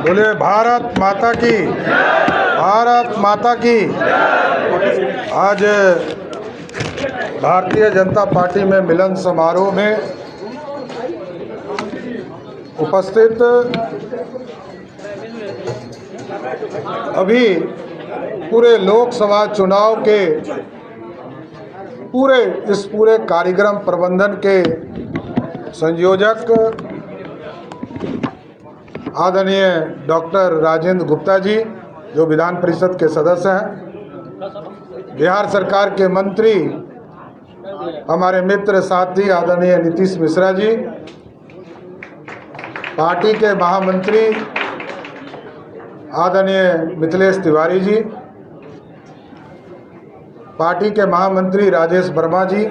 बोले भारत माता की, भारत माता की। आज भारतीय जनता पार्टी में मिलन समारोह में उपस्थित अभी पूरे लोकसभा चुनाव के पूरे कार्यक्रम प्रबंधन के संयोजक आदरणीय डॉक्टर राजेंद्र गुप्ता जी, जो विधान परिषद के सदस्य हैं, बिहार सरकार के मंत्री हमारे मित्र साथी आदरणीय नीतीश मिश्रा जी, पार्टी के महामंत्री आदरणीय मिथिलेश तिवारी जी, पार्टी के महामंत्री राजेश वर्मा जी,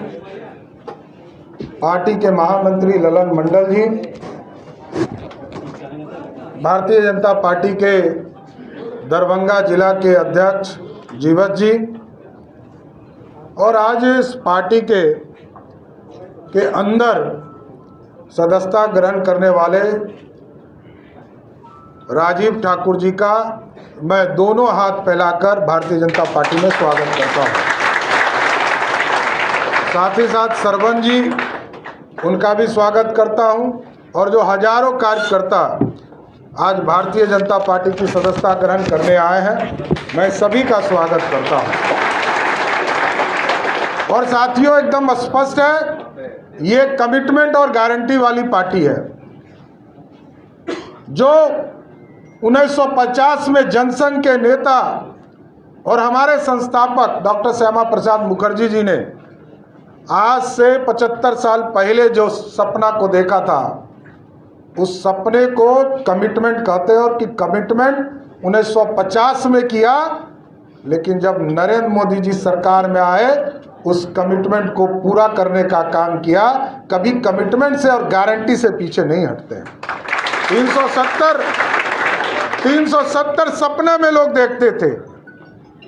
पार्टी के महामंत्री ललन मंडल जी, भारतीय जनता पार्टी के दरभंगा जिला के अध्यक्ष जीवत जी, और आज इस पार्टी के अंदर सदस्यता ग्रहण करने वाले राजीव ठाकुर जी का मैं दोनों हाथ फैलाकर भारतीय जनता पार्टी में स्वागत करता हूं। साथ ही साथ सरवन जी, उनका भी स्वागत करता हूं, और जो हजारों कार्यकर्ता आज भारतीय जनता पार्टी की सदस्यता ग्रहण करने आए हैं, मैं सभी का स्वागत करता हूं। और साथियों, एकदम स्पष्ट है, ये कमिटमेंट और गारंटी वाली पार्टी है। जो 1950 में जनसंघ के नेता और हमारे संस्थापक डॉक्टर श्यामा प्रसाद मुखर्जी जी ने आज से 75 साल पहले जो सपना को देखा था, उस सपने को कमिटमेंट कहते हैं, और कि कमिटमेंट 1950 में किया, लेकिन जब नरेंद्र मोदी जी सरकार में आए, उस कमिटमेंट को पूरा करने का काम किया। कभी कमिटमेंट से और गारंटी से पीछे नहीं हटते हैं। 370 सपने में लोग देखते थे,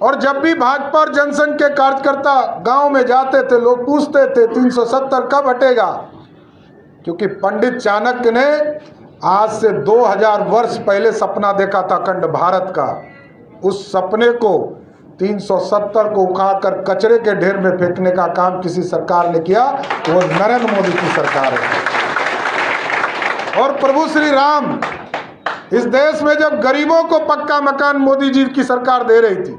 और जब भी भाजपा और जनसंघ के कार्यकर्ता गांव में जाते थे, लोग पूछते थे 370 कब हटेगा, क्योंकि पंडित चाणक्य ने आज से 2000 वर्ष पहले सपना देखा था अखंड भारत का। उस सपने को 370 को उखाड़कर कचरे के ढेर में फेंकने का काम किसी सरकार ने किया, वो नरेंद्र मोदी की सरकार है। और प्रभु श्री राम, इस देश में जब गरीबों को पक्का मकान मोदी जी की सरकार दे रही थी,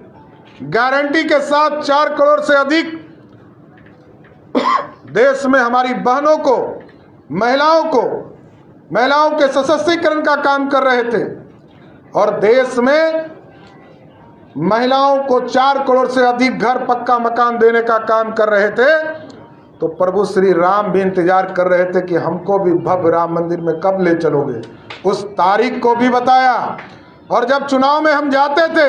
गारंटी के साथ 4 करोड़ से अधिक देश में हमारी बहनों को, महिलाओं के सशक्तिकरण का काम कर रहे थे, और देश में महिलाओं को 4 करोड़ से अधिक घर पक्का मकान देने का काम कर रहे थे, तो प्रभु श्री राम भी इंतजार कर रहे थे कि हमको भी भव्य राम मंदिर में कब ले चलोगे। उस तारीख को भी बताया। और जब चुनाव में हम जाते थे,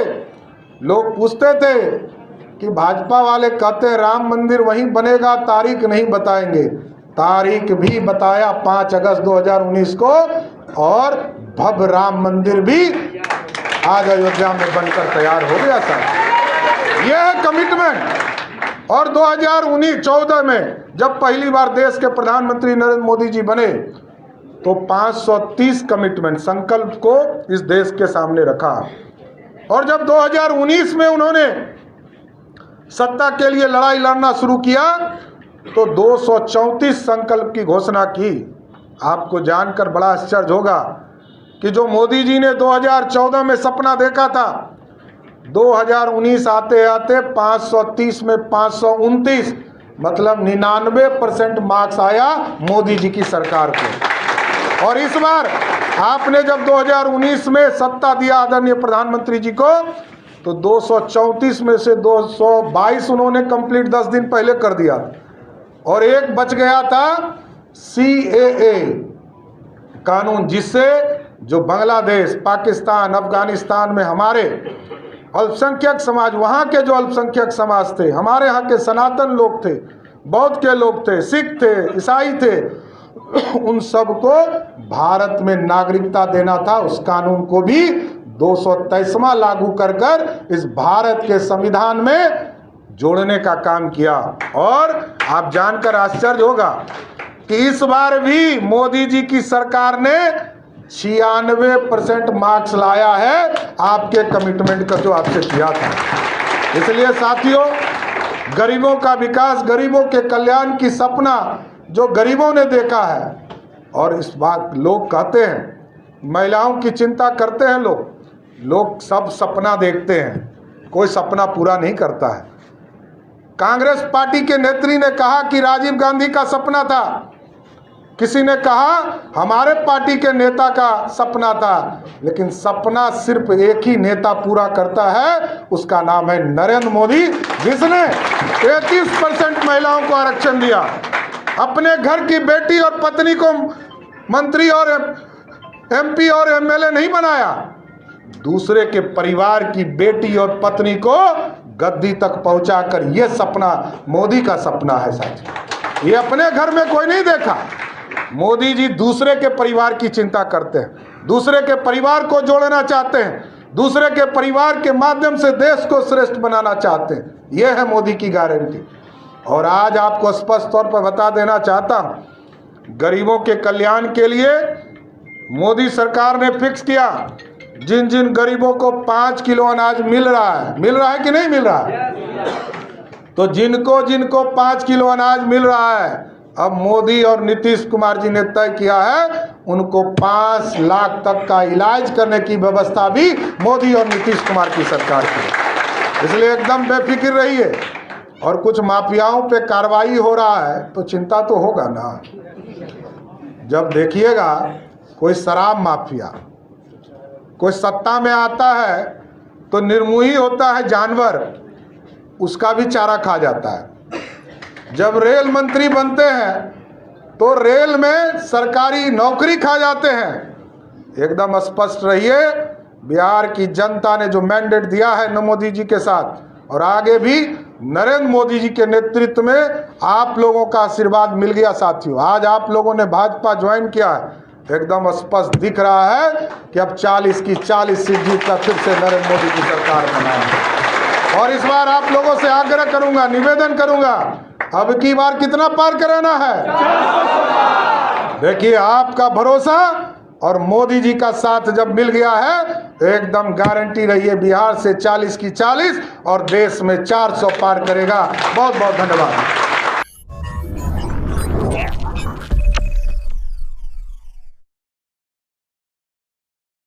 लोग पूछते थे कि भाजपा वाले कहते हैं राम मंदिर वहीं बनेगा, तारीख नहीं बताएंगे। तारीख भी बताया 5 अगस्त 2019 को, और भव्य राम मंदिर भी आज अयोध्या में बनकर तैयार हो गया था। यह है कमिटमेंट। और 2014 में जब पहली बार देश के प्रधानमंत्री नरेंद्र मोदी जी बने, तो 530 कमिटमेंट, संकल्प को इस देश के सामने रखा। और जब 2019 में उन्होंने सत्ता के लिए लड़ाई लड़ना शुरू किया, तो 234 संकल्प की घोषणा की। आपको जानकर बड़ा आश्चर्य होगा कि जो मोदी जी ने 2014 में सपना देखा था, 2019 आते आते 530 में 529, मतलब 99% मार्क्स आया मोदी जी की सरकार को। और इस बार आपने जब 2019 में सत्ता दिया आदरणीय प्रधानमंत्री जी को, तो 234 में से 222 उन्होंने कंप्लीट 10 दिन पहले कर दिया, और एक बच गया था CAA कानून, जिससे जो बांग्लादेश, पाकिस्तान, अफगानिस्तान में हमारे अल्पसंख्यक समाज, वहाँ के जो अल्पसंख्यक समाज थे, हमारे यहाँ के सनातन लोग थे, बौद्ध के लोग थे, सिख थे, ईसाई थे, उन सबको भारत में नागरिकता देना था। उस कानून को भी 223वां लागू कर इस भारत के संविधान में जोड़ने का काम किया। और आप जानकर आश्चर्य होगा कि इस बार भी मोदी जी की सरकार ने 96% मार्क्स लाया है आपके कमिटमेंट का जो आपसे किया था। इसलिए साथियों, गरीबों का विकास, गरीबों के कल्याण की सपना जो गरीबों ने देखा है, और इस बात लोग कहते हैं महिलाओं की चिंता करते हैं लोग सब सपना देखते हैं, कोई सपना पूरा नहीं करता है। कांग्रेस पार्टी के नेत्री ने कहा कि राजीव गांधी का सपना था, किसी ने कहा हमारे पार्टी के नेता का सपना था, लेकिन सपना सिर्फ एक ही नेता पूरा करता है, उसका नाम है नरेंद्र मोदी, जिसने 33% महिलाओं को आरक्षण दिया, अपने घर की बेटी और पत्नी को मंत्री और MP और MLA नहीं बनाया, दूसरे के परिवार की बेटी और पत्नी को गद्दी तक पहुंचाकर, यह सपना मोदी का सपना है साथियों। ये अपने घर में कोई नहीं देखा। मोदी जी दूसरे के परिवार की चिंता करते हैं, दूसरे के परिवार को जोड़ना चाहते हैं, दूसरे के परिवार के माध्यम से देश को श्रेष्ठ बनाना चाहते हैं। यह है मोदी की गारंटी। और आज आपको स्पष्ट तौर पर बता देना चाहता हूं, गरीबों के कल्याण के लिए मोदी सरकार ने फिक्स किया, जिन जिन गरीबों को 5 किलो अनाज मिल रहा है कि नहीं मिल रहा है, तो जिनको जिनको 5 किलो अनाज मिल रहा है, अब मोदी और नीतीश कुमार जी ने तय किया है उनको 5 लाख तक का इलाज करने की व्यवस्था भी मोदी और नीतीश कुमार की सरकार की। इसलिए एकदम बेफिक्र रहिए। और कुछ माफियाओं पे कार्रवाई हो रहा है तो चिंता तो होगा ना। जब देखिएगा कोई शराब माफिया कोई सत्ता में आता है तो निर्मोही होता है जानवर, उसका भी चारा खा जाता है। जब रेल मंत्री बनते हैं तो रेल में सरकारी नौकरी खा जाते हैं। एकदम स्पष्ट रहिए, बिहार की जनता ने जो मैंडेट दिया है मोदी जी के साथ, और आगे भी नरेंद्र मोदी जी के नेतृत्व में आप लोगों का आशीर्वाद मिल गया साथियों। आज आप लोगों ने भाजपा ज्वाइन किया है, एकदम स्पष्ट दिख रहा है कि अब 40 की 40 सीट जीत का फिर से नरेंद्र मोदी की सरकार बनाए। और इस बार आप लोगों से आग्रह करूंगा, निवेदन करूंगा, अब की बार कितना पार कराना है? देखिए, आपका भरोसा और मोदी जी का साथ जब मिल गया है, एकदम गारंटी रहिए बिहार से 40 की 40 और देश में 400 पार करेगा। बहुत बहुत धन्यवाद।